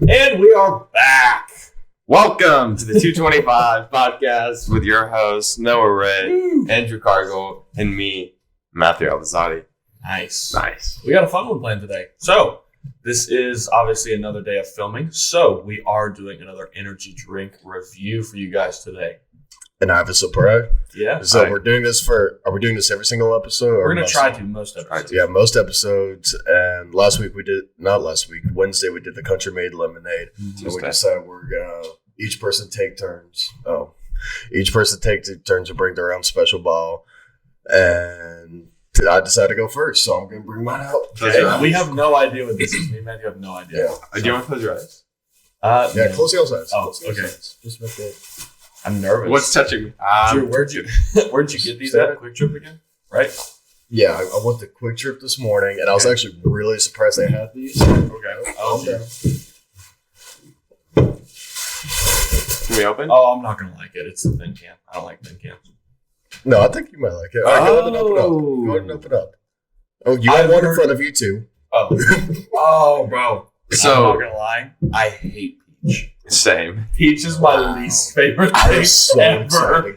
And we are back. Welcome to the 225 podcast with your hosts, Noah Ray, Andrew Cargill, and me, Matthew Alvazadi. Nice. Nice. We got a fun one planned today. So, this is obviously another day of filming. So, we are doing another energy drink review for you guys today. And I have a surprise. Yeah. So are we doing this every single episode? We're going to try to most episodes. Yeah, most episodes. And Wednesday we did the Country Made Lemonade. And we decided we're going to each person take turns. Each person take turns to bring their own special bottle. And I decided to go first, so I'm going to bring mine out. Okay. We have no idea what this is. Me and Matthew have no idea. Yeah. Do you want to close your eyes? Yeah, close your eyes. Oh, okay. Just make it. I'm nervous. What's touching me? Drew, where'd you get these at? Quick Trip again? Right? Yeah, I went to Quick Trip this morning, and I was actually really surprised they had these. Okay. Can we open? Oh, I'm not going to like it. It's the thin can. I don't like thin cans. No, I think you might like it. All right, go ahead and open up. Go ahead and open up. Oh, you have one in front of you, too. Oh, bro. So, I'm not going to lie. I hate peach. Same. Peach is my least favorite thing so ever. excited.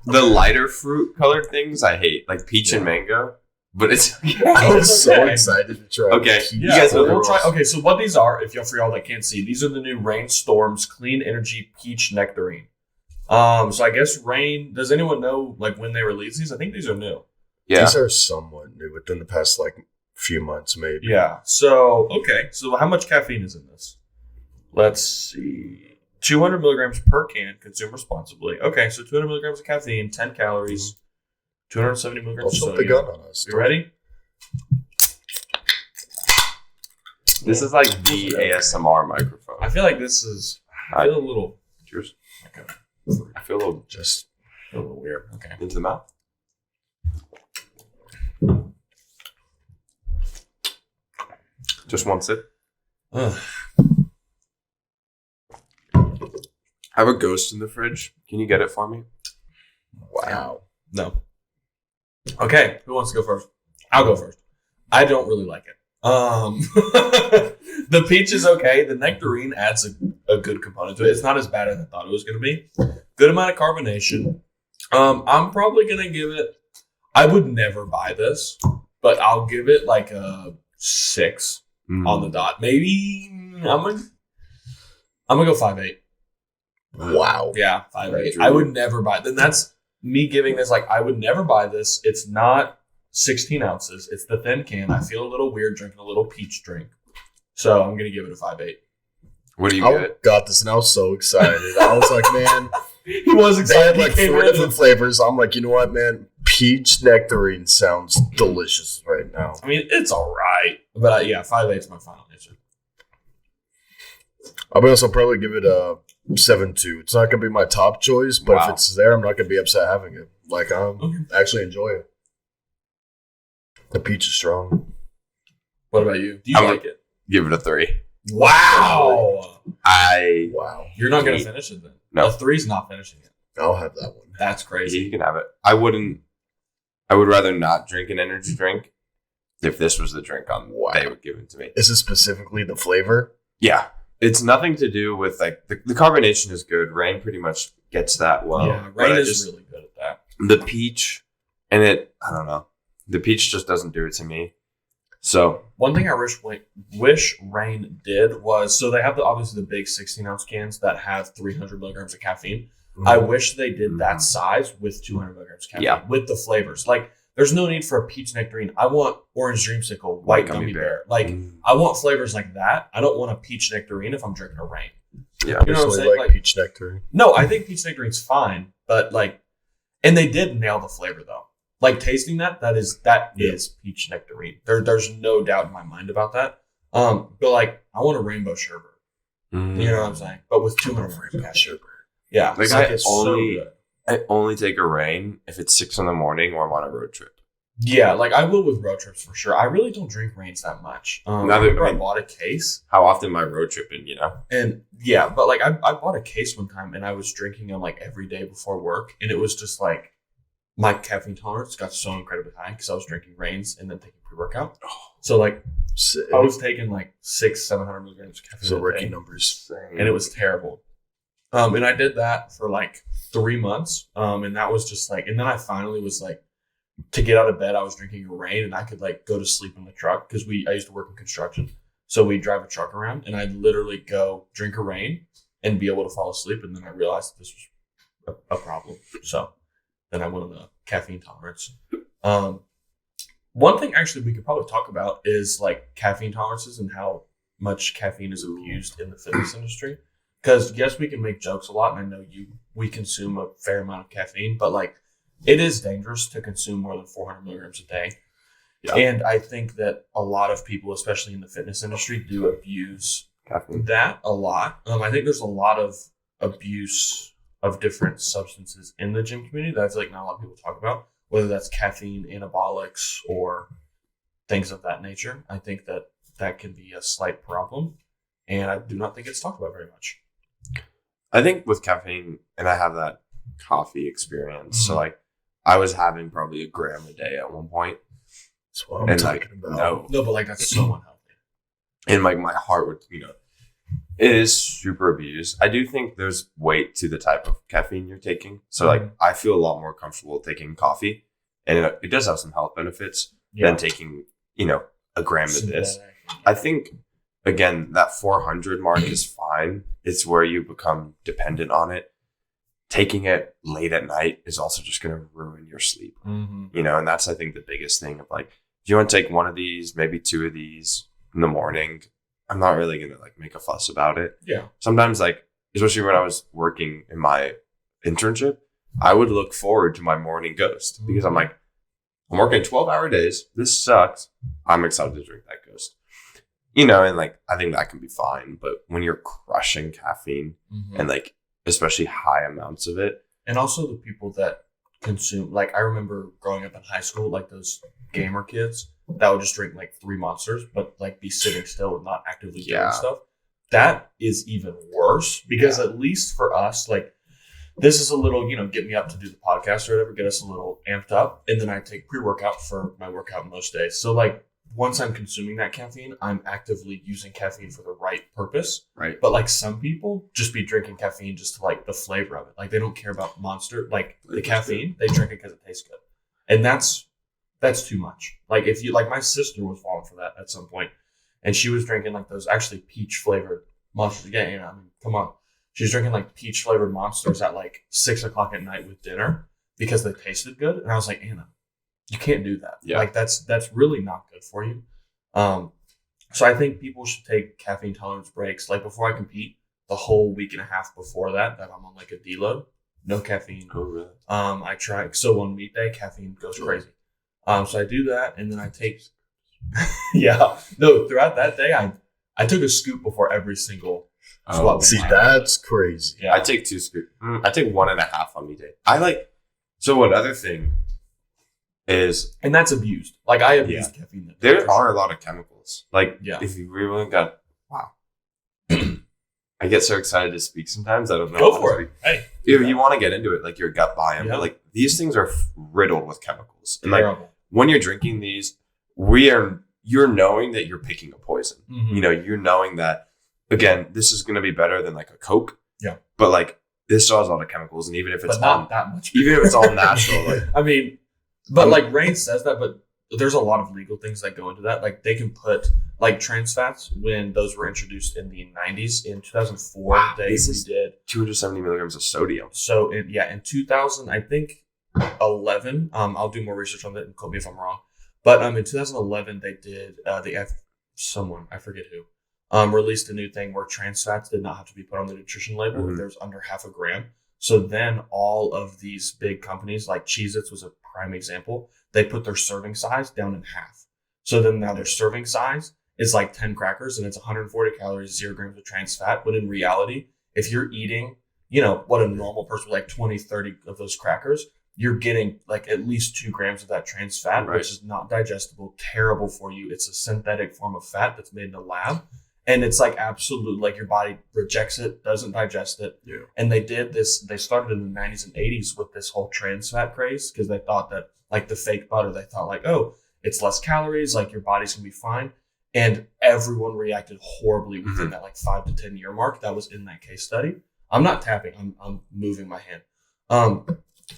The lighter fruit colored things I hate, like peach and mango. But it's I was so okay. excited to try. Okay. Peach. You guys know the we'll try. rules. Okay, so what these are, if y'all for y'all that can't see, these are the new Reign Storms Clean Energy Peach Nectarine. So I guess Reign. Does anyone know like when they released these? I think these are new. Yeah. These are somewhat new within the past few months, maybe. Yeah. So okay. So how much caffeine is in this? Let's see. 200 milligrams per can. Consume responsibly. Okay, so 200 milligrams of caffeine, 10 calories, 270 milligrams Don't of jump the sodium. gun on us. You ready? This is like the ASMR microphone. I feel like this is. I feel a little. Cheers. Okay. I feel a little Just A little weird. Okay. into the mouth. Just one sip. Ugh. I have a ghost in the fridge. Can you get it for me? wow. No. Okay, who wants to go first? I'll go first. I don't really like it. The peach is okay. The nectarine adds a good component to it. It's not as bad as I thought it was going to be. Good amount of carbonation. I'm probably going to give it. I would never buy this, but I'll give it like a 6 on the dot. Maybe I'm gonna go 5.8. Wow. Yeah, 5.8. I would never buy. Then that's me giving this like I would never buy this. It's not 16 ounces. It's the thin can. I feel a little weird drinking a little peach drink, so I'm gonna give it a 5.8. What do you I get? got this, and I was so excited. I was like, man, He was they excited. had like 4 different flavors. I'm like, you know what, man? Peach nectarine sounds delicious right now. I mean, it's all right, but yeah, 5.8 is my final answer. I would also probably give it a 7.2. It's not gonna be my top choice, but Wow. if it's there, I'm not gonna be upset having it. Like actually enjoy it. The peach is strong. What about you? Do you I'm like it? Give it a 3. Wow. Wow. You're not gonna finish it then. No. A 3's not finishing it. I'll have that one. That's crazy. You can have it. I would rather not drink an energy drink if this was the drink they would give it to me. Is it specifically the flavor? Yeah. It's nothing to do with like the carbonation is good. Reign pretty much gets that well. Yeah, But Reign I is just- really good at that. the peach and I don't know. The peach just doesn't do it to me. So One thing I wish Reign did was, so they have obviously the big 16-ounce cans that have 300 milligrams of caffeine. I wish they did that size with 200 milligrams of caffeine, with the flavors. Like, there's no need for a peach nectarine. I want orange dreamsicle, white gummy bear. Like, I want flavors like that. I don't want a peach nectarine if I'm drinking a Reign. Yeah. You know what I'm Personally, saying? like peach nectarine. No, I think peach nectarine's fine, but like, and they did nail the flavor though. Like tasting that is peach nectarine. There's no doubt in my mind about that. But like, I want a rainbow sherbet. You know what I'm saying? But with 200 milligrams of caffeine. Yeah, Like, it's so good. I only take a Reign if it's 6 a.m. or I'm on a road trip. Yeah, like I will with road trips for sure. I really don't drink Reigns that much. I remember I bought a case. How often am I road tripping, you know? And yeah, but like I bought a case one time and I was drinking them like every day before work. And it was just like my caffeine tolerance got so incredibly high because I was drinking Reigns and then taking pre-workout. So like I was taking like 600-700 milligrams of caffeine. So rookie numbers. And it was terrible. And I did that for like 3 months. And that was just like, and then I finally was like, to get out of bed, I was drinking a Reign, and I could like go to sleep in the truck because I used to work in construction. So we drive a truck around, and I'd literally go drink a Reign and be able to fall asleep. And then I realized this was a problem. So then I went on a caffeine tolerance. One thing actually we could probably talk about is like caffeine tolerances and how much caffeine is abused in the fitness industry. Because yes, we can make jokes a lot, and I know we consume a fair amount of caffeine, but like it is dangerous to consume more than 400 milligrams a day. Yeah. And I think that a lot of people, especially in the fitness industry, do abuse caffeine. That a lot. I think there's a lot of abuse of different substances in the gym community that I feel like not a lot of people talk about, whether that's caffeine, anabolics, or things of that nature. I think that can be a slight problem, and I do not think it's talked about very much. I think with caffeine, and I have that coffee experience, so like I was having probably 1 gram a day at one point. That's what I'm talking about. No, but like that's so unhealthy. And like my heart would, it is super abused. I do think there's weight to the type of caffeine you're taking. So like I feel a lot more comfortable taking coffee, and it does have some health benefits than taking, 1 gram of this. I think again, that 400 mark is fine. It's where you become dependent on it. Taking it late at night is also just going to ruin your sleep, and that's, I think, the biggest thing of like, if you want to take one of these, maybe 2 of these in the morning, I'm not really going to like make a fuss about it. Yeah. Sometimes like, especially when I was working in my internship, I would look forward to my morning Ghost because I'm like, I'm working 12-hour days. This sucks. I'm excited to drink that Ghost. And like, I think that can be fine. But when you're crushing caffeine and like, especially high amounts of it. And also the people that consume, like I remember growing up in high school, like those gamer kids that would just drink like 3 Monsters, but like be sitting still and not actively doing stuff. That is even worse because at least for us, like this is a little, get me up to do the podcast or whatever, get us a little amped up. And then I take pre-workout for my workout most days. So like once I'm consuming that caffeine, I'm actively using caffeine for the right purpose. Right. But like some people just be drinking caffeine just to like the flavor of it. Like they don't care about Monster, like the caffeine. They drink it because it tastes good. And that's too much. Like if you, like my sister was falling for that at some point, and she was drinking like those actually peach flavored Monsters. Again, I mean, come on. She was drinking like peach flavored Monsters at like 6 o'clock at night with dinner because they tasted good. And I was like, Anna, you can't do that. Yeah. Like that's really not good for you. So I think people should take caffeine tolerance breaks. Like before I compete, the whole week and a half before that I'm on like a deload, no caffeine. Oh, really? I try. So on meet day, caffeine goes crazy. So I do that, and then I take. Throughout that day, I took a scoop before every single squat. See, that's crazy. Yeah, I take 2 scoops. I take 1.5 on meet day. So one other thing is, and that's abused. Like I abused caffeine. There are a lot of chemicals. Like if you really got, wow. I get so excited to speak sometimes. I don't know. Go for it. Hey, if you want to get into it, like your gut biome, but like these things are riddled with chemicals. And like when you're drinking these, you're knowing that you're picking a poison. You're knowing that, again, this is going to be better than like a Coke. Yeah. But like this still has a lot of chemicals, and even if it's not that much, even if it's all natural, like I mean, but like Reign says that, but there's a lot of legal things that go into that. Like they can put like trans fats when those were introduced in the 90s. In 2004, they did 270 milligrams of sodium. So in 2000, I think 11. I'll do more research on that and quote me if I'm wrong. But in 2011, they did someone, I forget who, released a new thing where trans fats did not have to be put on the nutrition label if there's under 0.5 gram. So then all of these big companies like Cheez-Its was a prime example. They put their serving size down in half. So then now their serving size is like 10 crackers and it's 140 calories, 0 grams of trans fat. But in reality, if you're eating, what a normal person would like 20, 30 of those crackers, you're getting like at least 2 grams of that trans fat, which is not digestible, terrible for you. It's a synthetic form of fat that's made in a lab. And it's like absolute, like your body rejects it, doesn't digest it. Yeah. And they started in the 90s and 80s with this whole trans fat craze because they thought that like the fake butter, they thought like, oh, it's less calories, like your body's gonna be fine. and everyone reacted horribly within that like 5 to 10 year mark that was in that case study. I'm not tapping, I'm moving my hand.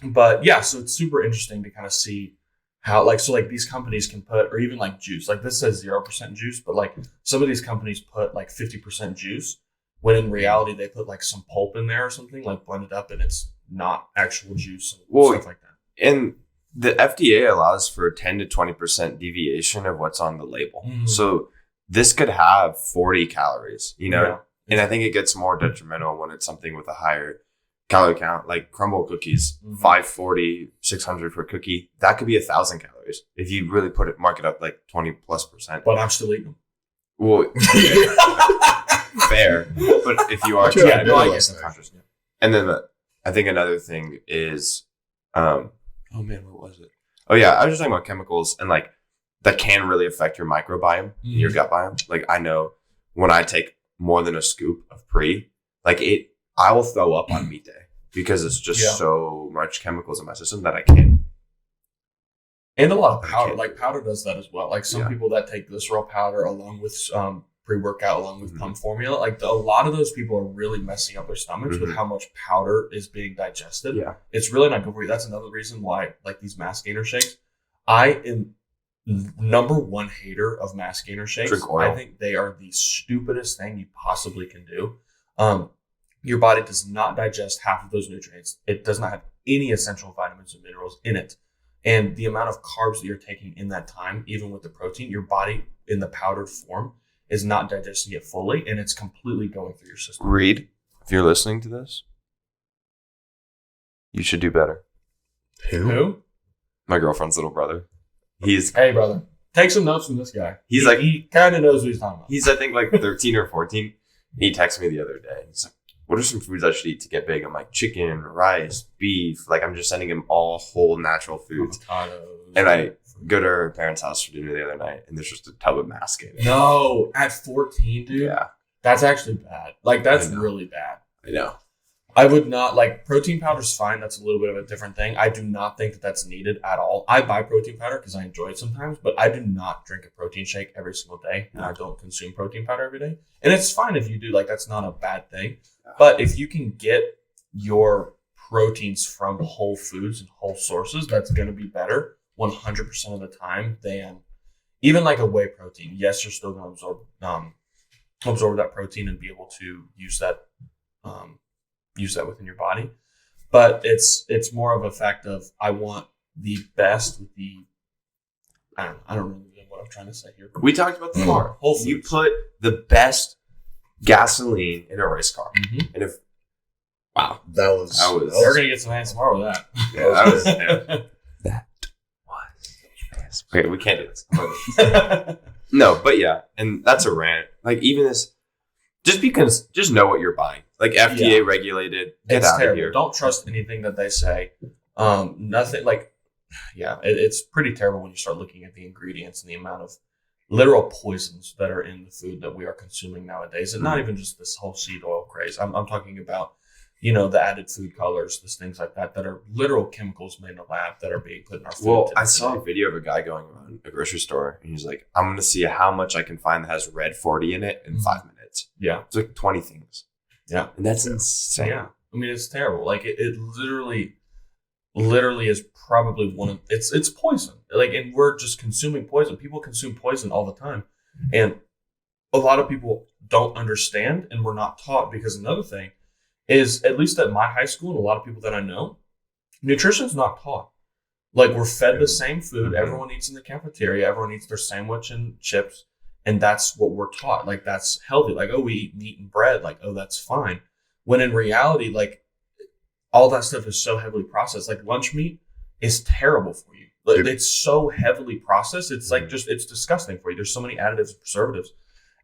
But yeah, so it's super interesting to kind of see how like these companies can put, or even like juice, like this says 0% juice, but like some of these companies put like 50% juice, when in reality they put like some pulp in there or something, like blend it up, and it's not actual juice and stuff like that. And the FDA allows for 10 to 20% deviation of what's on the label. So this could have 40 calories, you know, and I think it gets more detrimental when it's something with a higher calorie count, like crumble cookies, 540, 600 for a cookie. That could be 1,000 calories if you really mark it up like 20+%. But I'm still eating them. Well, fair. But if you are, and then I think another thing is, oh man, what was it? Oh yeah, I was just talking about chemicals and like that can really affect your microbiome, your gut biome. Like I know when I take more than a scoop of Pre, like I will throw up on meat day because it's just so much chemicals in my system that I can't. And a lot of powder, like powder does that as well. Like some people that take glycerol powder along with pre-workout, along with pump formula, like a lot of those people are really messing up their stomachs with how much powder is being digested. Yeah, it's really not good for you. That's another reason why, like these mass gainer shakes, I am number one hater of mass gainer shakes. I think they are the stupidest thing you possibly can do. Your body does not digest half of those nutrients. It does not have any essential vitamins and minerals in it. And the amount of carbs that you're taking in that time, even with the protein, your body in the powdered form is not digesting it fully, and it's completely going through your system. Reed, if you're listening to this, you should do better. Who? My girlfriend's little brother. Hey, brother. Take some notes from this guy. He kind of knows what he's talking about. He's, I think, like 13 or 14. He texted me the other day. He's like, what are some foods I should eat to get big? I'm like, chicken, rice, beef. Like, I'm just sending him all whole natural foods. Avocados. And I go to her parents' house for dinner the other night, and there's just a tub of masking. No, at 14, dude. Yeah. That's actually bad. Like, that's really bad. I know. I would not, like, protein powder's fine. That's a little bit of a different thing. I do not think that that's needed at all. I buy protein powder because I enjoy it sometimes, but I do not drink a protein shake every single day, and I don't consume protein powder every day. And it's fine if you do. Like, that's not a bad thing. But if you can get your proteins from whole foods and whole sources, that's going to be better 100% of the time than even like a whey protein. Yes, you're still going to absorb that protein and be able to use that within your body. But it's more of a fact of I want the best with the I don't really know what I'm trying to say here. We talked about the car. Whole Foods. You put the best gasoline in a race car. And if that was we're gonna get some ASMR with that. Yeah, that was okay, we can't do this. No, but yeah, and that's a rant. Like even this, just know what you're buying. Like FDA regulated. Get out of here. Don't trust anything that they say. Nothing like, it's pretty terrible when you start looking at the ingredients and the amount of literal poisons that are in the food that we are consuming nowadays, and not even just this whole seed oil craze. I'm talking about, the added food colors, these things like that are literal chemicals made in a lab that are being put in our food. Well, I saw a video of a guy going around a grocery store, and he's like, I'm going to see how much I can find that has red 40 in it in 5 minutes. Yeah. It's like 20 things. Yeah. And that's insane. Yeah. I mean, it's terrible. Like it literally is probably one of it's poison. Like, and we're just consuming poison. People consume poison all the time, and a lot of people don't understand, and we're not taught. Because another thing is, at least at my high school and a lot of people that I know, nutrition's not taught. Like, we're fed the same food. Everyone eats in the cafeteria. Everyone eats their sandwich and chips, and that's what we're taught. Like, that's healthy. Like, oh, we eat meat and bread. Like, oh, that's fine. When in reality, like, all that stuff is so heavily processed. Like, lunch meat is terrible for you. Like, it's so heavily processed. It's like it's disgusting for you. There's so many additives and preservatives.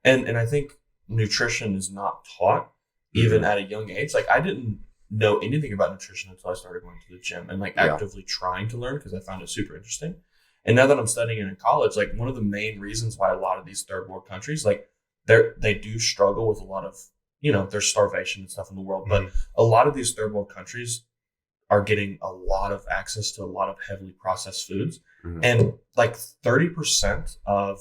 And I think nutrition is not taught even at a young age. Like, I didn't know anything about nutrition until I started going to the gym and like actively trying to learn, because I found it super interesting. And now that I'm studying it in college, like, one of the main reasons why a lot of these third world countries, like, they do struggle with a lot of, there's starvation and stuff in the world, but a lot of these third world countries are getting a lot of access to a lot of heavily processed foods. And like 30% of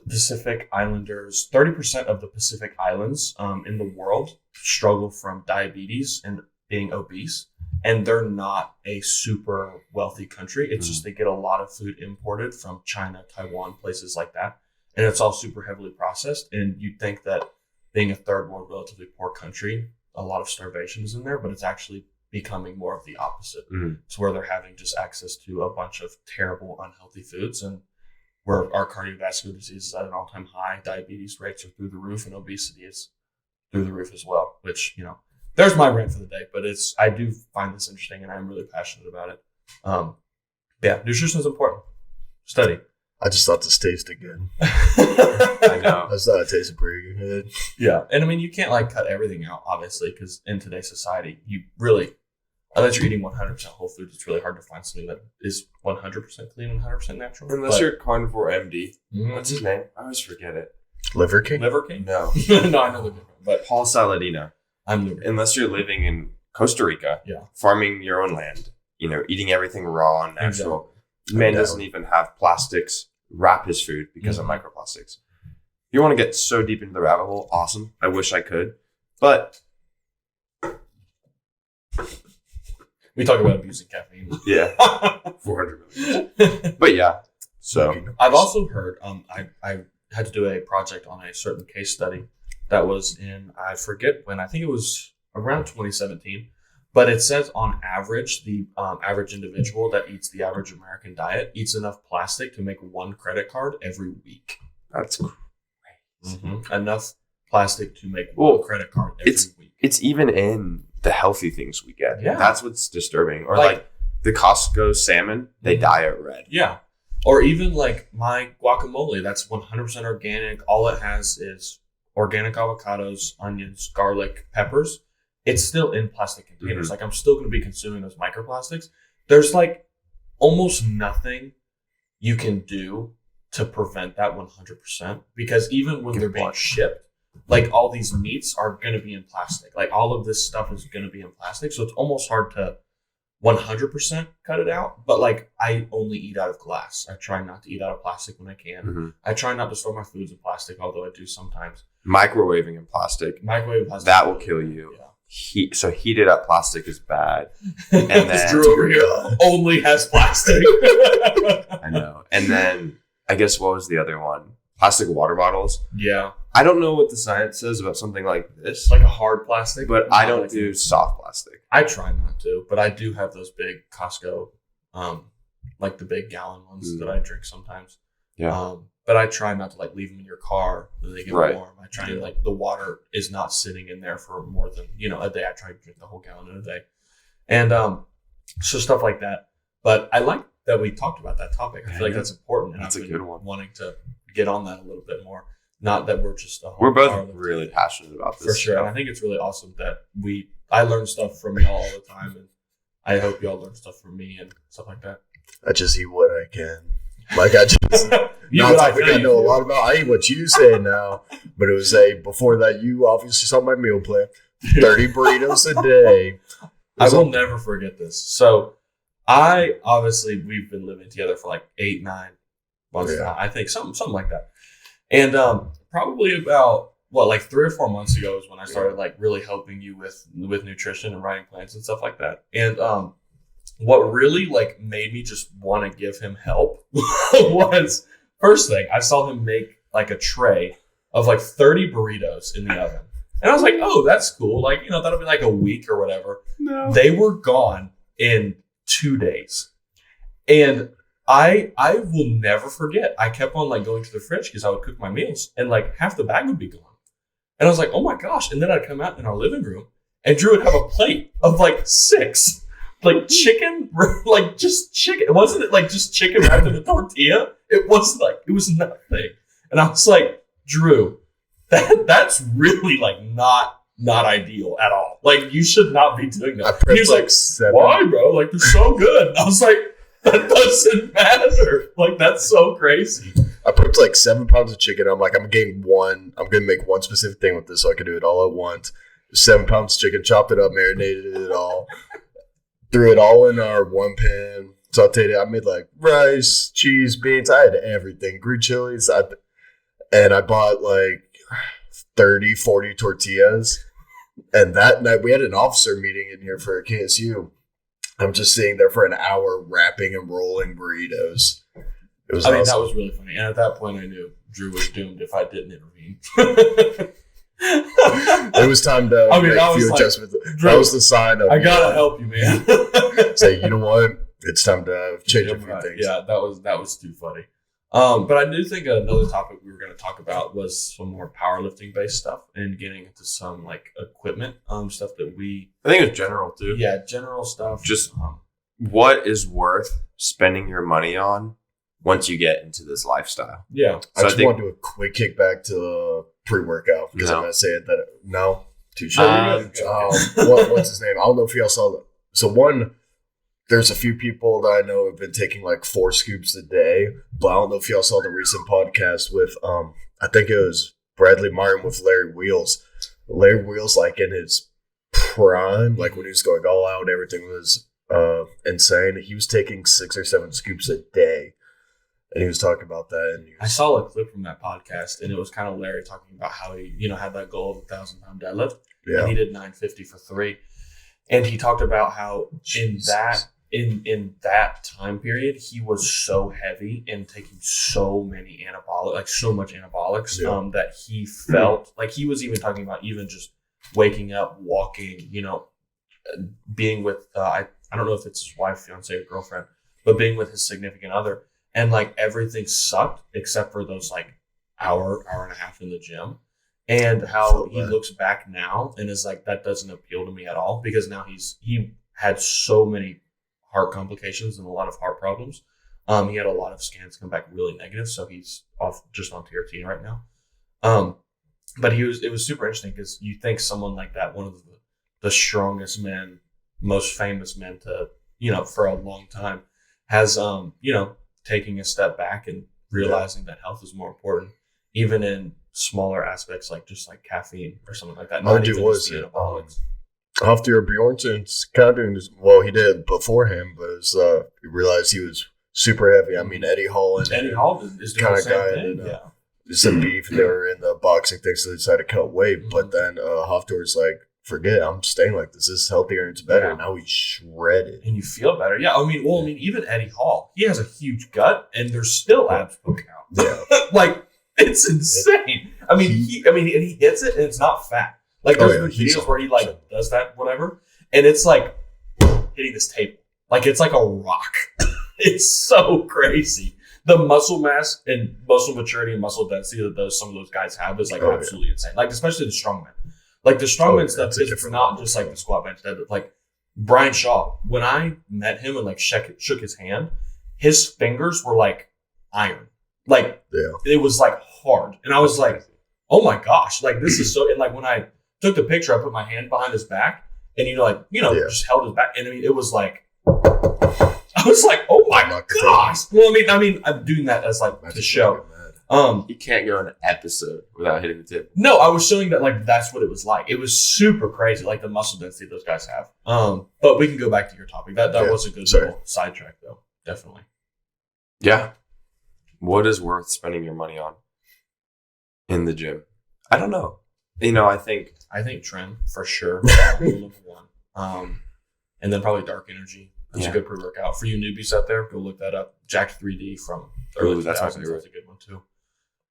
Pacific Islanders, 30% of the Pacific Islands in the world struggle from diabetes and being obese. And they're not a super wealthy country. It's just they get a lot of food imported from China, Taiwan, places like that. And it's all super heavily processed. And you'd think that being a third world, relatively poor country, a lot of starvation is in there, but it's actually becoming more of the opposite. It's where they're having just access to a bunch of terrible, unhealthy foods, and where our cardiovascular disease is at an all-time high. Diabetes rates are through the roof, and obesity is through the roof as well, which, there's my rant for the day, but I do find this interesting, and I'm really passionate about it. Yeah, nutrition is important. Study. I just thought this tasted good. I know. I just thought it tasted pretty good. Yeah. And I mean, you can't cut everything out, obviously, because in today's society, you really, unless you're eating 100% whole foods, it's really hard to find something that is 100% clean and 100% natural. Unless you're Carnivore MD. What's his name? I always forget it. Liver King? Liver King? No. No, I know the difference. But Paul Saladino. I'm Liver King. Unless you're living in Costa Rica, farming your own land, eating everything raw and natural. Exactly. Man doesn't even have plastics wrap his food because of microplastics. You want to get so deep into the rabbit hole? Awesome. I wish I could. But we talk about abusing caffeine. yeah, 400 million. But yeah, so I've also heard, I had to do a project on a certain case study that was in, I forget when, I think it was around 2017. But it says on average, the average individual that eats the average American diet eats enough plastic to make one credit card every week. that's crazy. Enough plastic to make one credit card every week. It's even in the healthy things we get. Yeah. That's what's disturbing. Or like the Costco salmon, they dye it red. Yeah. Or even my guacamole, that's 100% organic. All it has is organic avocados, onions, garlic, peppers. It's still in plastic containers. I'm still going to be consuming those microplastics. There's almost nothing you can do to prevent that 100%, because even when they're being shipped, all these meats are going to be in plastic. All of this stuff is going to be in plastic. So it's almost hard to 100% cut it out. But I only eat out of glass. I try not to eat out of plastic when I can. I try not to store my foods in plastic, although I do sometimes. Microwaving in plastic. Microwave plastic. That will kill you. Yeah. Heated up plastic is bad. And then Drew over here only has plastic. I know. And then I guess what was the other one? Plastic water bottles. Yeah. I don't know what the science says about something like this. A hard plastic. But I don't do soft plastic. I try not to, but I do have those big Costco, the big gallon ones that I drink sometimes. Yeah. But I try not to leave them in your car when they get warm. I try and the water is not sitting in there for more than a day. I try to drink the whole gallon in a day, and so stuff like that. But I like that we talked about that topic. I feel like that's important. And that's a good one. Wanting to get on that a little bit more. Not that we're just we're both really passionate about this for sure. And I think it's really awesome that I learn stuff from y'all all the time, and I hope y'all learn stuff from me and stuff like that. I just eat what I can. I just not topic I know a lot about. I eat what you say now, but it was before that you obviously saw my meal plan. 30 burritos a day. I will never forget this. So we've been living together for 8-9 months now. I think something like that. And probably about 3 or 4 months ago is when I started really helping you with nutrition and writing plans and stuff like that. And what really made me just want to give him help was, first thing, I saw him make a tray of 30 burritos in the oven. And I was like, oh, that's cool. That'll be a week or whatever. No. They were gone in 2 days. And I will never forget. I kept on going to the fridge because I would cook my meals, and half the bag would be gone. And I was like, oh my gosh. And then I'd come out in our living room and Drew would have a plate of 6 chicken, just chicken. It wasn't just chicken wrapped in a tortilla. It was it was nothing. And I was like, Drew, that's really not ideal at all. You should not be doing that. He was like, 7. why, bro? They're so good. And I was like, that doesn't matter. That's so crazy. I put 7 pounds of chicken. I'm I'm getting one. I'm going to make one specific thing with this so I can do it all at once. 7 pounds of chicken, chopped it up, marinated it all. Threw it all in our one pan, sauteed it. I made rice, cheese, beans. I had everything. Green chilies. and I bought like 30, 40 tortillas. And that night we had an officer meeting in here for KSU. I'm just sitting there for an hour wrapping and rolling burritos. It was awesome. That was really funny. And at that point, I knew Drew was doomed if I didn't intervene. It was time to make a few adjustments. Drew, that was the sign of, I gotta help you, man. Say, you know what? It's time to change a few things. Yeah, that was too funny. But I do think another topic we were going to talk about was some more powerlifting based stuff and getting into some like equipment stuff that I think it's general too. Yeah, general stuff. Just what is worth spending your money on once you get into this lifestyle. Yeah. So I just want to do a quick kickback to pre-workout because I'm going to say it that no. Too sure. What's his name? I don't know if y'all saw that. So one, there's a few people that I know have been taking like 4 scoops a day, but I don't know if y'all saw the recent podcast with, I think it was Bradley Martin with Larry Wheels. Larry Wheels, like in his prime, like when he was going all out, everything was insane. He was taking 6 or 7 scoops a day, and he was talking about that. And I saw a clip from that podcast, and it was kind of Larry talking about how he, had that goal of 1,000-pound deadlift, and he did 950 for 3, and he talked about how in that time period, he was so heavy and taking so many so much anabolics, that he felt like he was even talking about even just waking up, walking, being with, I don't know if it's his wife, fiance, or girlfriend, but being with his significant other. And like everything sucked except for those like hour and a half in the gym. And how he looks back now and is like, that doesn't appeal to me at all, because now he had so many heart complications and a lot of heart problems. He had a lot of scans come back really negative, so he's just on TRT right now. But it was super interesting because you think someone like that, one of the strongest men, most famous men to, for a long time, has, taking a step back and realizing that health is more important, even in smaller aspects like just like caffeine or something like that. Not even just the anabolics. Hafthor Bjornsson's kind of doing this. Well, he did beforehand, but he realized he was super heavy. I mean, Eddie Hall is doing the same thing. Some beef. They were in the boxing thing, so they decided to cut weight. Mm-hmm. But then Hafthor's like, forget it, I'm staying like this. This is healthier and it's better. Now he's shredded. And you feel better. Yeah, I mean, even Eddie Hall, he has a huge gut, and there's still abs poking out. Yeah. Like, it's insane. I mean, he hits it, and it's not fat. Like, there's videos where he, like, does that, whatever, and it's, like, hitting this table. Like, it's like a rock. It's so crazy. The muscle mass and muscle maturity and muscle density that some of those guys have is, like, absolutely insane. Like, especially the strongmen. Like, the strongman stuff is not just, like, the squat, bench, deadlift. Like, Brian Shaw, when I met him and, like, shook his hand, his fingers were, like, iron. Like, it was, like, hard. And I was like, oh, my gosh. Like, this is so – and, like, when I – took the picture, I put my hand behind his back, and just held his back, and I mean, it was like, I was like, oh my gosh. Well, I mean, I'm doing that as like the show. You can't go an episode without hitting the tip. No, I was showing that like that's what it was like. It was super crazy, like the muscle density those guys have. But we can go back to your topic. That was a good little sidetrack, though. Definitely. Yeah. What is worth spending your money on in the gym? I don't know. I think Tren for sure. Number one. And then probably Dark Energy. That's a good pre-workout. For you newbies out there, go look that up. Jacked 3D from early 2000s. That's a good one too.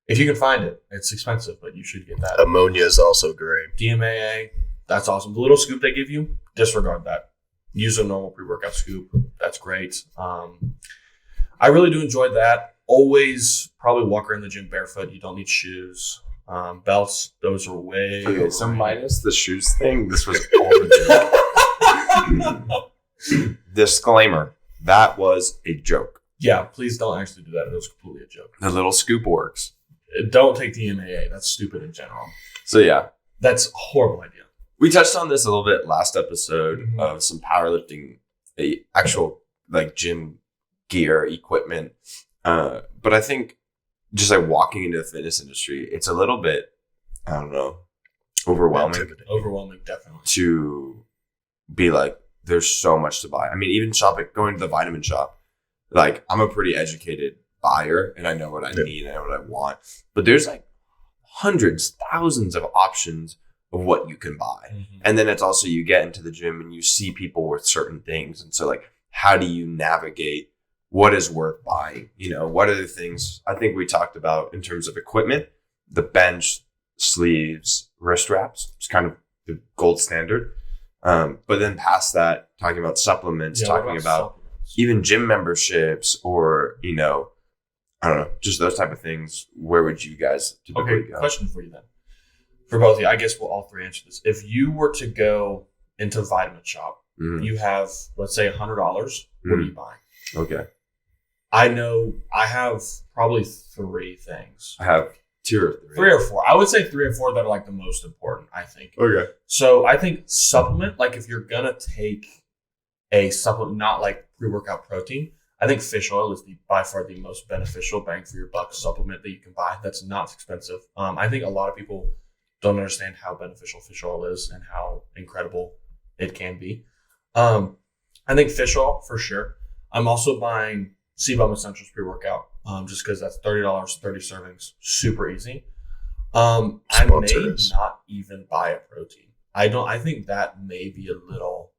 If you can find it, it's expensive, but you should get that. Ammonia is also great. DMAA, that's awesome. The little scoop they give you, disregard that. Use a normal pre-workout scoop. That's great. I really do enjoy that. Always probably walk around the gym barefoot. You don't need shoes. Belts, those are way okay, so minus the shoes thing, this was all a joke. Disclaimer, that was a joke. Yeah, please don't actually do that. It was completely a joke. The little scoop works. Don't take the DMAA. That's stupid in general. So yeah. That's a horrible idea. We touched on this a little bit last episode of some powerlifting, actual like gym gear, equipment. But I think just like walking into the fitness industry, it's a little bit, I don't know, overwhelming. Overwhelming, definitely. To be like, there's so much to buy. I mean, even going to the vitamin shop, like I'm a pretty educated buyer and I know what I need and I know what I want. But there's like hundreds, thousands of options of what you can buy. Mm-hmm. And then it's also, you get into the gym and you see people with certain things. And so like, how do you navigate what is worth buying? You know, what are the things I think we talked about in terms of equipment, the bench, sleeves, wrist wraps, it's kind of the gold standard. But then past that, talking about supplements, talking about even gym memberships or, you know, I don't know, just those type of things. Where would you guys typically go? Question for you then. For both of you, I guess we'll all three answer this. If you were to go into Vitamin Shop, you have, let's say, $100. What are you buying? Okay. I know I have probably 3 things. I have 2 or 3. 3 or 4. I would say 3 or 4 that are like the most important, I think. Okay. So I think supplement, like if you're going to take a supplement, not like pre-workout protein, I think fish oil is by far the most beneficial bang for your buck supplement that you can buy. That's not expensive. I think a lot of people don't understand how beneficial fish oil is and how incredible it can be. I think fish oil for sure. I'm also buying CBum Essentials pre-workout just because that's $30, 30 servings, super easy. I may not even buy a protein. I think that may be a little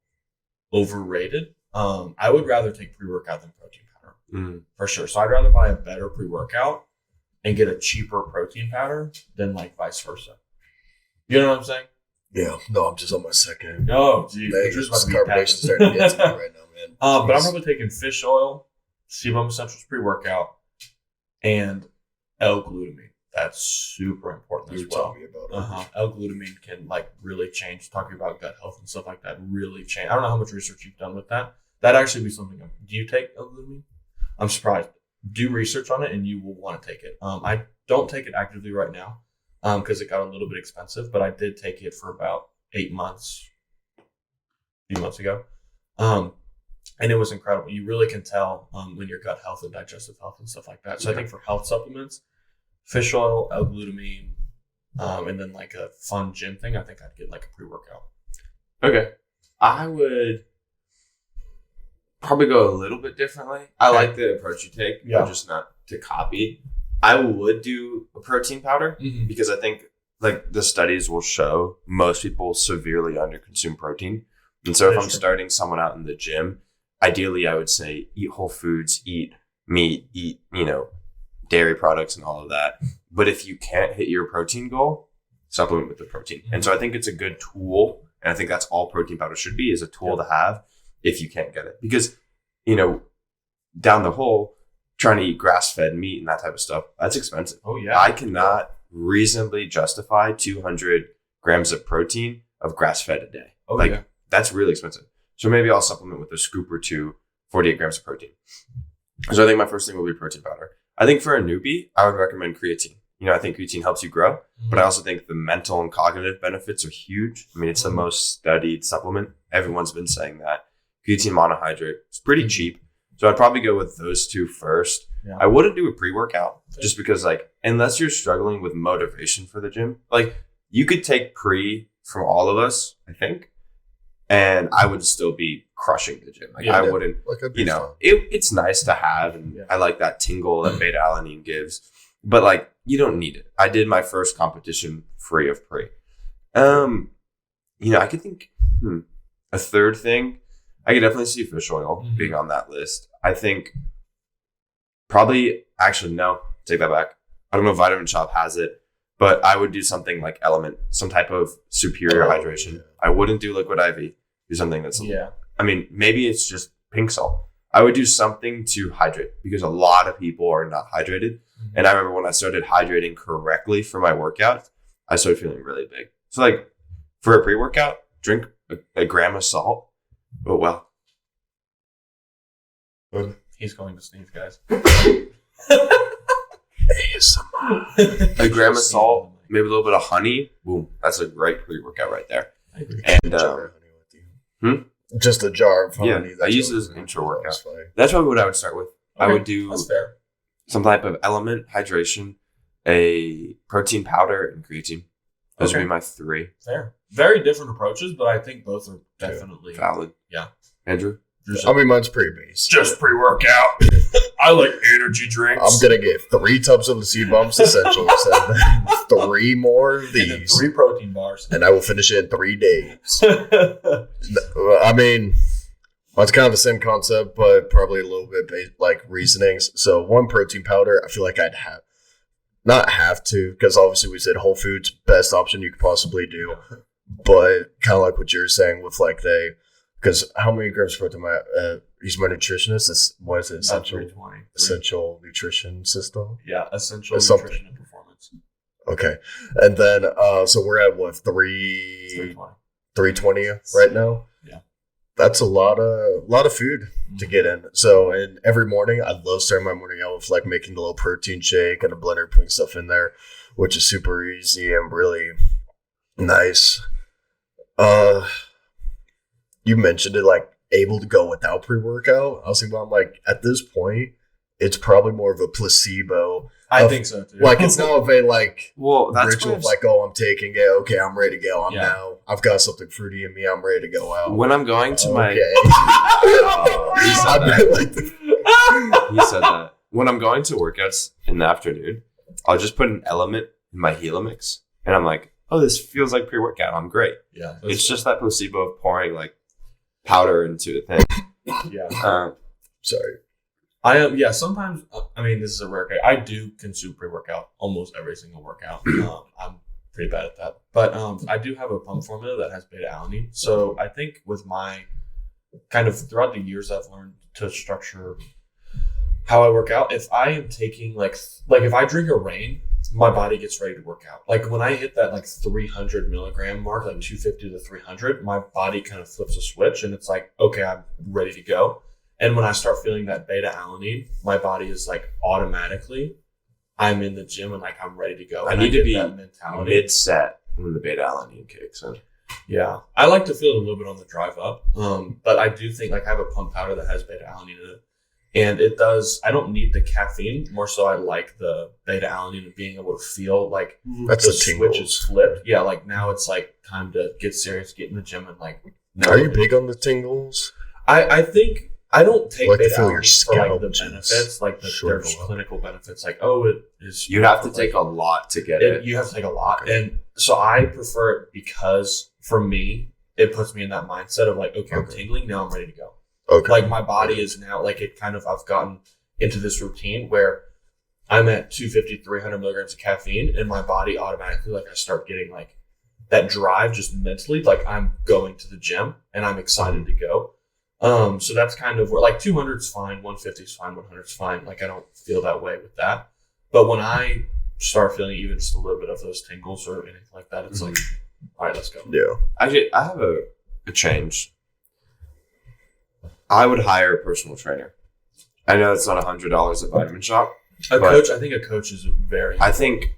overrated. I would rather take pre-workout than protein powder for sure. So I'd rather buy a better pre-workout and get a cheaper protein powder than like vice versa. You know what I'm saying? Yeah. No, I'm just on my second. No, dude. Carbonation's starting to get to me right now, man. But I'm probably taking fish oil, CBum Essentials pre-workout, and L-glutamine. That's super important as well. L-glutamine can like really change. Talking about gut health and stuff like that really change. I don't know how much research you've done with that. That'd actually be something. Do you take L-glutamine? I'm surprised. Do research on it, and you will want to take it. I don't take it actively right now because it got a little bit expensive, but I did take it for about 8 months, a few months ago. And it was incredible. You really can tell when your gut health and digestive health and stuff like that. So I think for health supplements, fish oil, L-glutamine, and then like a fun gym thing, I think I'd get like a pre-workout. Okay. I would probably go a little bit differently. I like the approach you take, but just not to copy. I would do a protein powder because I think like the studies will show most people severely underconsume protein. And so if I'm starting someone out in the gym, ideally I would say eat whole foods, eat meat, eat, you know, dairy products and all of that. But if you can't hit your protein goal, supplement with the protein. And so I think it's a good tool. And I think that's all protein powder should be, is a tool to have if you can't get it. Because, you know, down the hole, trying to eat grass-fed meat and that type of stuff, that's expensive. Oh, yeah. I cannot reasonably justify 200 grams of protein of grass-fed a day. Oh, yeah. That's really expensive. So maybe I'll supplement with a scoop or 2, 48 grams of protein. So I think my first thing will be protein powder. I think for a newbie, I would recommend creatine. You know, I think creatine helps you grow, but I also think the mental and cognitive benefits are huge. I mean, it's the most studied supplement. Everyone's been saying that. Creatine monohydrate, it's pretty cheap. So I'd probably go with those 2 first. Yeah. I wouldn't do a pre-workout just because, like, unless you're struggling with motivation for the gym, like, you could take pre from all of us, I think, and I would still be crushing the gym. Like, I wouldn't, you know, it's nice to have, and I like that tingle that beta alanine gives, but, like, you don't need it. I did my first competition free of pre. You know, I could think a third thing. I could definitely see fish oil being on that list. I think probably, actually, no, take that back. I don't know if Vitamin Shop has it, but I would do something like Element, some type of superior hydration. Yeah. I wouldn't do Liquid IV. Do something that's, I mean, maybe it's just pink salt. I would do something to hydrate because a lot of people are not hydrated. And I remember when I started hydrating correctly for my workout, I started feeling really big. So like for a pre-workout, drink a gram of salt. Oh, well. He's going to sneeze, guys. A gram of salt, maybe a little bit of honey. Boom. That's a great pre-workout right there. I agree. And just a jar of honey. Yeah, I use it as an intro workout. That's probably what I would start with. Okay, I would do some type of Element, hydration, a protein powder, and creatine. Those would be my 3. Fair. Very different approaches, but I think both are definitely valid. Yeah. Andrew? I mean, mine's pretty basic. Just pre-workout. I like energy drinks. I'm gonna get 3 tubs of the Seed Bombs Essentials and then 3 more of And then these, 3 protein bars. and I will finish it in 3 days. I mean, it's kind of the same concept, but probably a little bit like reasonings. So 1 protein powder, I feel like I'd not have to, because obviously we said Whole Foods, best option you could possibly do. But kind of like what you're saying with like because how many grams of protein he's my nutritionist. What is it? Essential nutrition system. Yeah, essential Something. nutrition and performance. Okay, and then so we're at what 320 right now. Yeah, that's a lot of food to get in. So, and every morning I love starting my morning out with like making a little protein shake and a blender, putting stuff in there, which is super easy and really nice. You mentioned it, like able to go without pre-workout. I was thinking, well, I'm like, at this point, it's probably more of a placebo. I think so too. Like it's now of a like that's ritual of like, oh, I'm taking it. Okay, I'm ready to go. I've got something fruity in me. I'm ready to go out. When I'm going to my He said that. When I'm going to workouts in the afternoon, I'll just put an element in my Helix, and I'm like, oh, this feels like pre-workout. I'm great. Yeah, it's just that placebo of pouring like powder into a thing. Yeah. Sorry. I am. Yeah. Sometimes, I mean, this is a rare case. I do consume pre-workout almost every single workout. I'm pretty bad at that, but I do have a pump formula that has beta alanine. So I think with my kind of throughout the years, I've learned to structure how I work out. If I am taking like if I drink a Reign, my body gets ready to work out. Like when I hit that like 300 milligram mark, like 250 to 300, my body kind of flips a switch and it's like, okay, I'm ready to go. And when I start feeling that beta alanine, my body is like automatically, I'm in the gym and like I'm ready to go. I And need to be that mentality mid-set when the beta alanine kicks in. Yeah, I like to feel it a little bit on the drive up, but I do think like I have a pump powder that has beta alanine in it, and it does. I don't need the caffeine. More so, I like the beta alanine and being able to feel like That's the the switch tingles. is flipped. Yeah, like now it's like time to get serious, get in the gym, and like. Are you big on the tingles? I think I don't take Like to beta feel your alanine for like scalp the just benefits, like there's shrivel up. clinical benefits, like it is. You have to like, take a lot to get it. You have to take a lot. Okay. And so I prefer it because for me, it puts me in that mindset of like, okay, I'm Okay. tingling, now I'm ready to go. Okay. Like my body is now like I've gotten into this routine where I'm at 250, 300 milligrams of caffeine and my body automatically, like I start getting like that drive just mentally, like I'm going to the gym and I'm excited to go. So that's kind of where like 200 is fine, 150 is fine, 100 is fine. Like I don't feel that way with that. But when I start feeling even just a little bit of those tingles or anything like that, it's like, all right, let's go. Yeah. Actually, I have a change. I would hire a personal trainer. I know it's not $100 at Vitamin Shop. I But- think a coach is very. I think,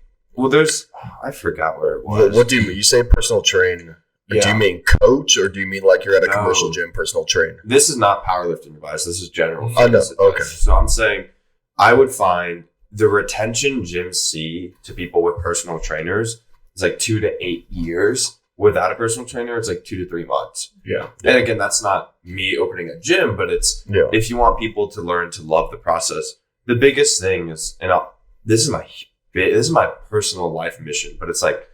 I forgot where it was. What do you mean? You say personal train. Do Yeah. you mean coach or do you mean like you're at a No. commercial gym personal train? This is not powerlifting advice. This is general Oh, no. fitness advice. Okay. So I'm saying I would find the retention gyms see to people with personal trainers is like 2 to 8 years. Without a personal trainer, it's like 2 to 3 months. Yeah. And again, that's not me opening a gym, but it's Yeah. if you want people to learn to love the process. The biggest thing is, this is my personal life mission, but it's like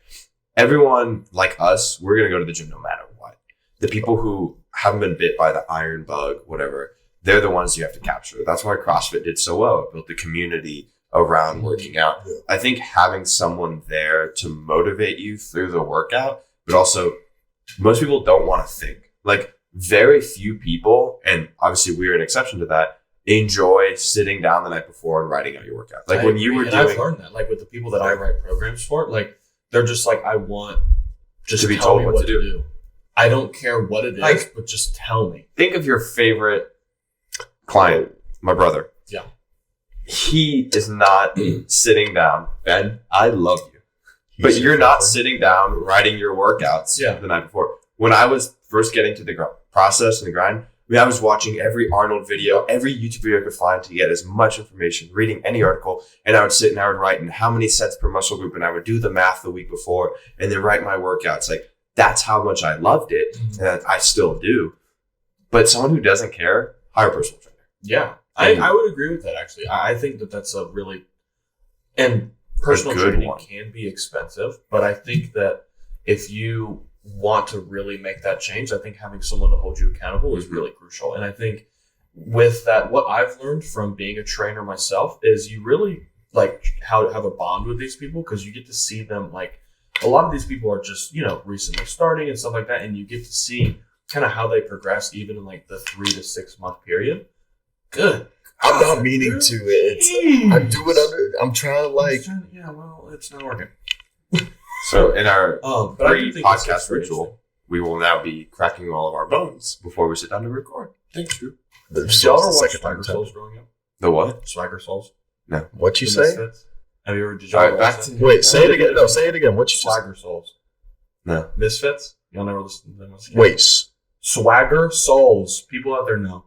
everyone like us, we're gonna go to the gym no matter what. The people who haven't been bit by the iron bug, whatever, they're the ones you have to capture. That's why CrossFit did so well. It built the community around working out. Yeah. I think having someone there to motivate you through the workout, but also most people don't want to think. Like very few people, and obviously we're an exception to that, enjoy sitting down the night before and writing out your workout. Like when you were and I've doing, learned that, like with the people that I write programs for, like they're just like, I want just To be tell told me what what to do. I don't care what it is, Like- but just tell me. think of your favorite client, my brother. Yeah. He is not sitting down. Ben, I love you. But He's you're your not favorite. sitting down writing your workouts Yeah. the night before. When I was first getting to the process and the grind, I was watching every Arnold video, every YouTube video I could find to get as much information, reading any article, and I would sit and I would write in how many sets per muscle group, and I would do the math the week before, and then write my workouts. Like that's how much I loved it, Mhm. and I still do. But someone who doesn't care, hire a personal trainer. Yeah. I would agree with that, actually. I think that that's a really, and personal training can be expensive, but I think that if you want to really make that change, I think having someone to hold you accountable is really crucial. And I think with that, what I've learned from being a trainer myself is you really like how to have a bond with these people, because you get to see them, like a lot of these people are just, recently starting and stuff like that. And you get to see kind of how they progress even in like the 3 to 6 month period. Good. I'm not meaning to. I do it I'm trying to like. Yeah, well, it's not working. So in our podcast ritual, we will now be cracking all of our bones before we sit down to record. Thanks, Drew. Did y'all ever watch Swagger Souls growing up? The what? Swagger Souls. No. What you say? Have you ever? Did y'all watch that? Wait, say it again. No, say it again. What you Swagger Souls? No. Misfits. Y'all never listened to them? Wait. Swagger Souls. People out there know.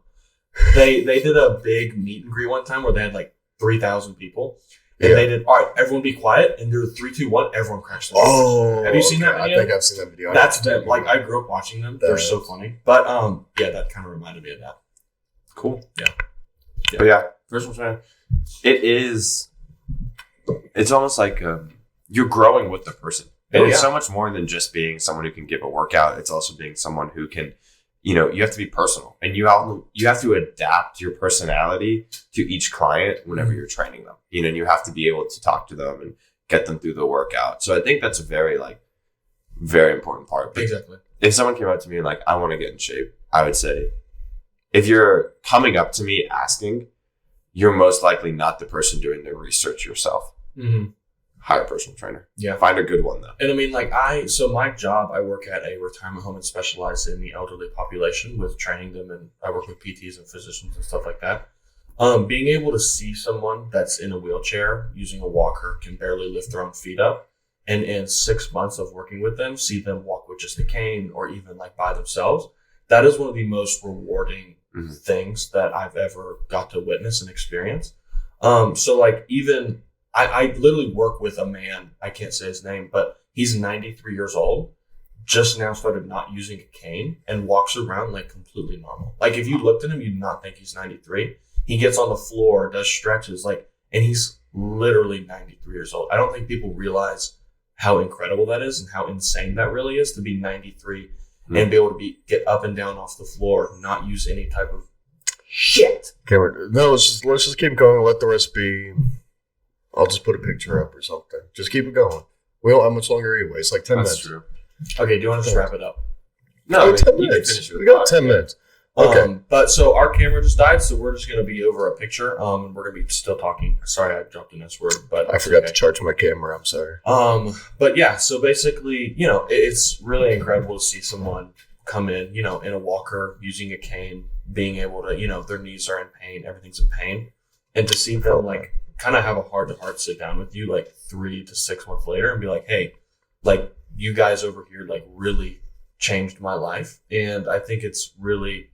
They did a big meet and greet one time where they had like 3,000 people. And they did, all right, everyone be quiet, and they're 3, 2, 1, everyone crashed. Oh, have you seen that video? I think I've seen that video. That's them. Like, I grew up watching them. They're so funny. But that kind of reminded me of that. Cool. Yeah. But yeah, personal training. It's almost like you're growing with the person. It's so much more than just being someone who can give a workout. It's also being someone who can, you have to be personal, and you have to adapt your personality to each client whenever you're training them. And you have to be able to talk to them and get them through the workout. So I think that's a very important part. But exactly. If someone came up to me and I want to get in shape, I would say, if you're coming up to me asking, you're most likely not the person doing the research yourself. Mm-hmm. Hire a personal trainer. Yeah. Find a good one, though. And I mean, so my job, I work at a retirement home and specialize in the elderly population with training them. And I work with PTs and physicians and stuff like that. Being able to see someone that's in a wheelchair using a walker, can barely lift their own feet up, and in 6 months of working with them, see them walk with just a cane or even by themselves, that is one of the most rewarding things that I've ever got to witness and experience. Even I literally work with a man, I can't say his name, but he's 93 years old, just now started not using a cane and walks around completely normal. If you looked at him, you'd not think he's 93. He gets on the floor, does stretches, and he's literally 93 years old. I don't think people realize how incredible that is and how insane that really is to be 93 and be able to get up and down off the floor, not use any type of shit. Okay, no, let's just keep going. Let the rest be. I'll just put a picture up or something. Just keep it going. We don't have much longer anyway. It's 10 minutes. That's true. Okay, do you want to just wrap it up? No, 10 minutes. We got 10 minutes. Okay. But so our camera just died, so we're just going to be over a picture. And we're going to be still talking. Sorry, I dropped an S word, but I forgot to charge my camera. I'm sorry. But yeah, so basically, it's really incredible to see someone come in, in a walker, using a cane, being able to, their knees are in pain, everything's in pain, and to see them kind of have a heart-to-heart sit down with you 3 to 6 months later and be like, hey, you guys over here really changed my life. And I think it's really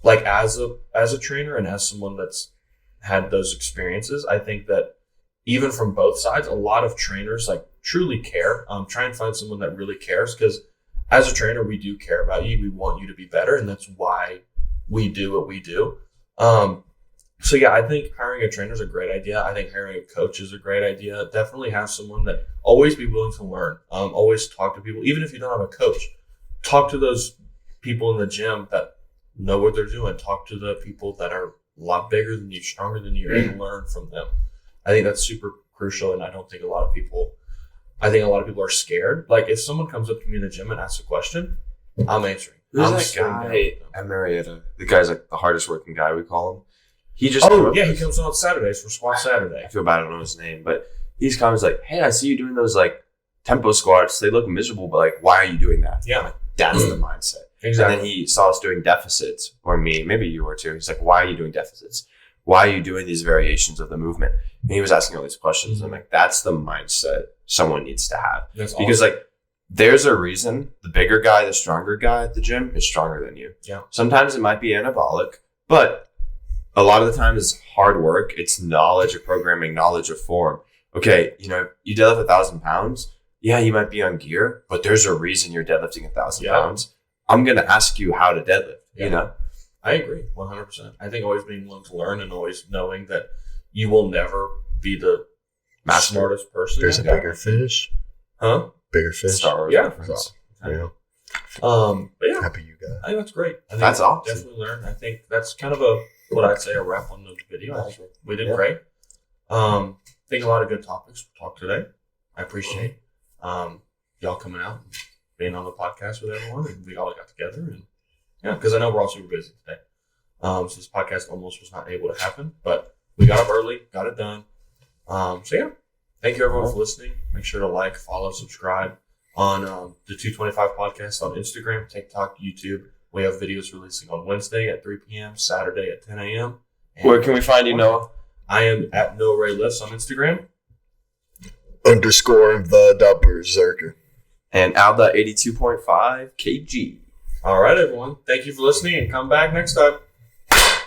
as a trainer and as someone that's had those experiences, I think that even from both sides, a lot of trainers truly care. Try and find someone that really cares, because as a trainer, we do care about you. We want you to be better, and that's why we do what we do. So yeah, I think hiring a trainer is a great idea. I think hiring a coach is a great idea. Definitely have someone that always be willing to learn. Always talk to people, even if you don't have a coach. Talk to those people in the gym that know what they're doing. Talk to the people that are a lot bigger than you, stronger than you, and learn from them. I think that's super crucial, and I think a lot of people are scared. If someone comes up to me in the gym and asks a question, I'm answering. Who's that guy at Marietta? The guy's the hardest working guy, we call him. He just he comes on Saturdays for Squat Saturday. I feel bad, I don't know his name, but he's comments hey, I see you doing those tempo squats. They look miserable, but why are you doing that? Yeah, that's the mindset. Exactly. And then he saw us doing deficits, or me, maybe you were too. He's why are you doing deficits? Why are you doing these variations of the movement? And he was asking all these questions. I'm that's the mindset someone needs to have. That's because awesome. There's a reason the bigger guy, the stronger guy at the gym is stronger than you. Yeah. Sometimes it might be anabolic, but a lot of the time it's hard work. It's knowledge of programming, knowledge of form. Okay, you deadlift 1,000 pounds. Yeah, you might be on gear, but there's a reason you're deadlifting 1,000 pounds. I'm going to ask you how to deadlift, I agree 100%. I think always being willing to learn and always knowing that you will never be the smartest person. There's a bigger fish. Huh? Bigger fish. Star Wars Yeah. reference. Yeah. But yeah, Happy you guys. I think that's great. I think That's awesome. Definitely learned. I think that's kind of what I'd say a wrap on the video. We did great. I think a lot of good topics we talked today. I appreciate y'all coming out and being on the podcast with everyone, and we all got together, and because I know we're all super busy today. So this podcast almost was not able to happen, but we got up early, got it done. Thank you everyone for listening. Make sure to like, follow, subscribe on the 225 podcast on Instagram, TikTok, YouTube. We have videos releasing on Wednesday at 3 p.m., Saturday at 10 a.m. Where can we find you, Noah? I am at Noah Ray Lifts on Instagram. _ the Berserker. And Alda 82.5 kg. All right, everyone. Thank you for listening, and come back next time.